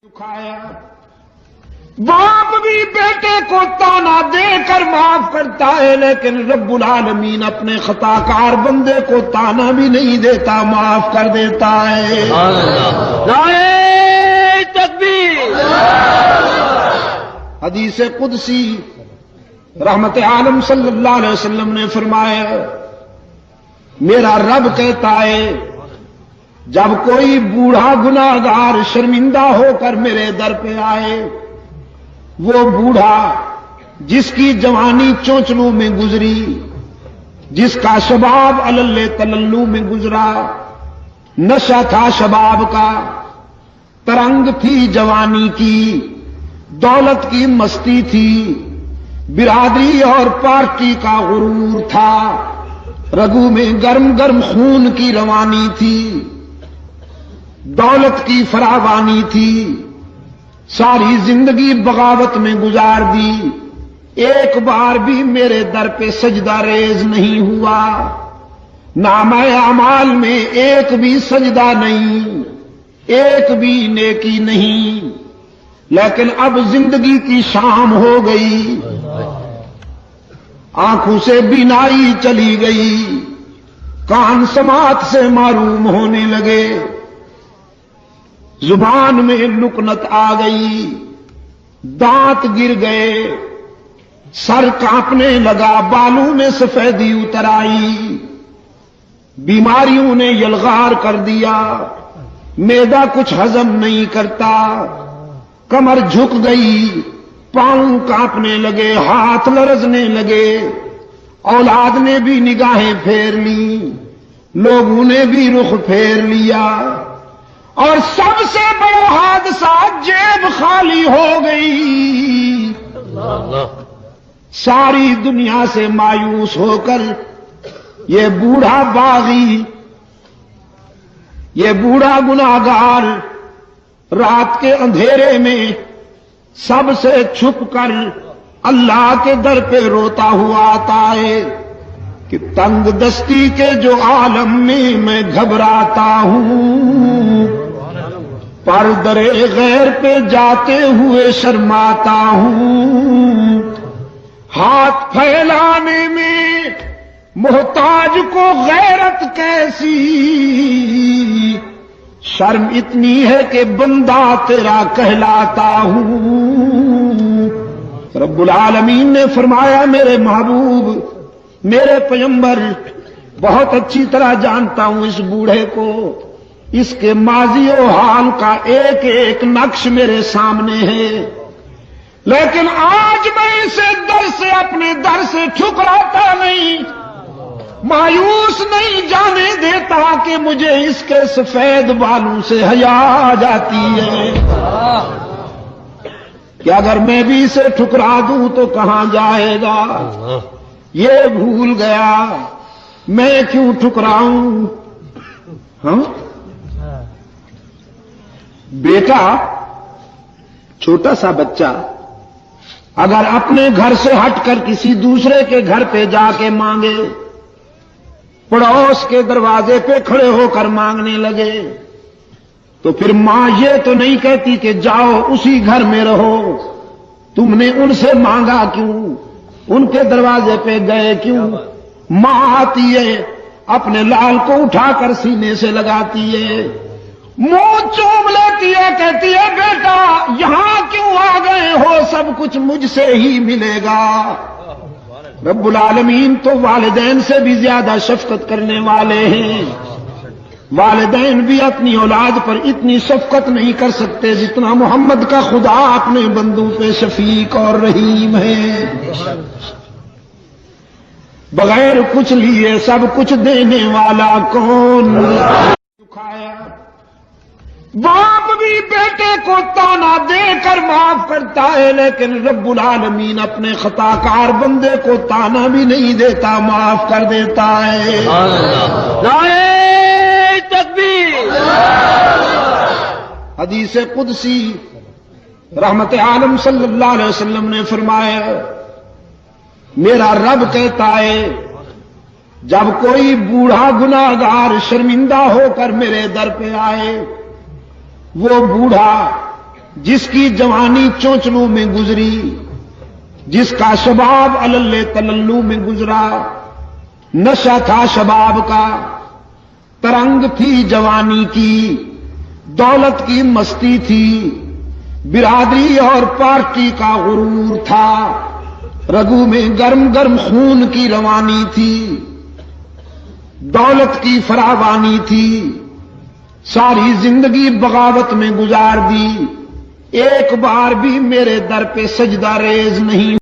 دکھایا باپ بھی بیٹے کو تانا دے کر معاف کرتا ہے، لیکن رب العالمین اپنے خطا کار بندے کو تانا بھی نہیں دیتا، معاف کر دیتا ہے۔ نعرہ تکبیر۔ حدیث قدسی رحمت عالم صلی اللہ علیہ وسلم نے فرمایا، میرا رب کہتا ہے جب کوئی بوڑھا گناہگار شرمندہ ہو کر میرے در پہ آئے، وہ بوڑھا جس کی جوانی چونچلوں میں گزری، جس کا شباب علل تللو میں گزرا، نشہ تھا شباب کا، ترنگ تھی جوانی کی، دولت کی مستی تھی، برادری اور پارٹی کا غرور تھا، رگوں میں گرم گرم خون کی روانی تھی، دولت کی فراوانی تھی، ساری زندگی بغاوت میں گزار دی، ایک بار بھی میرے در پہ سجدہ ریز نہیں ہوا، نامہ اعمال میں ایک بھی سجدہ نہیں، ایک بھی نیکی نہیں، لیکن اب زندگی کی شام ہو گئی، آنکھوں سے بینائی چلی گئی، کان سماعت سے معروم ہونے لگے، زبان میں لکنت آ گئی، دانت گر گئے، سر کانپنے لگا، بالوں میں سفیدی اتر آئی، بیماریوں نے یلغار کر دیا، معدہ کچھ ہضم نہیں کرتا، کمر جھک گئی، پاؤں کانپنے لگے، ہاتھ لرزنے لگے، اولاد نے بھی نگاہیں پھیر لی، لوگوں نے بھی رخ پھیر لیا، اور سب سے بڑا حادثہ جیب خالی ہو گئی۔ ساری دنیا سے مایوس ہو کر یہ بوڑھا باغی، یہ بوڑھا گناہگار رات کے اندھیرے میں سب سے چھپ کر اللہ کے در پہ روتا ہوا آتا ہے کہ تنگ دستی کے جو عالم میں گھبراتا ہوں، پر درے غیر پہ جاتے ہوئے شرماتا ہوں، ہاتھ پھیلانے میں محتاج کو غیرت کیسی، شرم اتنی ہے کہ بندہ تیرا کہلاتا ہوں۔ رب العالمین نے فرمایا میرے محبوب، میرے پیغمبر بہت اچھی طرح جانتا ہوں اس بوڑھے کو، اس کے ماضی و حال کا ایک ایک نقش میرے سامنے ہے، لیکن آج میں اسے در سے اپنے در سے ٹھکراتا نہیں، مایوس نہیں جانے دیتا کہ مجھے اس کے سفید بالوں سے حیا آ جاتی ہے کہ اگر میں بھی اسے ٹھکرا دوں تو کہاں جائے گا، یہ بھول گیا میں کیوں ٹھکراؤں۔ ہاں بیٹا، چھوٹا سا بچہ اگر اپنے گھر سے ہٹ کر کسی دوسرے کے گھر پہ جا کے مانگے، پڑوس کے دروازے پہ کھڑے ہو کر مانگنے لگے، تو پھر ماں یہ تو نہیں کہتی کہ جاؤ اسی گھر میں رہو، تم نے ان سے مانگا کیوں، ان کے دروازے پہ گئے کیوں؟ ماں آتی ہے، اپنے لال کو اٹھا کر سینے سے لگاتی ہے، منہ چوم لیتی ہے، کہتی ہے بیٹا یہاں کیوں آ گئے ہو، سب کچھ مجھ سے ہی ملے گا۔ رب العالمین تو والدین سے بھی زیادہ شفقت کرنے والے ہیں، والدین بھی اپنی اولاد پر اتنی شفقت نہیں کر سکتے جتنا محمد کا خدا اپنے بندوں پہ شفیق اور رحیم ہے۔ بغیر کچھ لیے سب کچھ دینے والا کون؟ دکھایا باپ بھی بیٹے کو تانا دے کر معاف کرتا ہے، لیکن رب العالمین اپنے خطا کار بندے کو تانا بھی نہیں دیتا، معاف کر دیتا ہے۔ نعرہ تکبیر۔ حدیث قدسی رحمت عالم صلی اللہ علیہ وسلم نے فرمایا، میرا رب کہتا ہے جب کوئی بوڑھا گناہگار شرمندہ ہو کر میرے در پہ آئے، وہ بوڑھا جس کی جوانی چونچلوں میں گزری، جس کا شباب علل تللو میں گزرا، نشہ تھا شباب کا، ترنگ تھی جوانی کی، دولت کی مستی تھی، برادری اور پارٹی کا غرور تھا، رگوں میں گرم گرم خون کی روانی تھی، دولت کی فراوانی تھی، ساری زندگی بغاوت میں گزار دی، ایک بار بھی میرے در پہ سجدہ ریز نہیں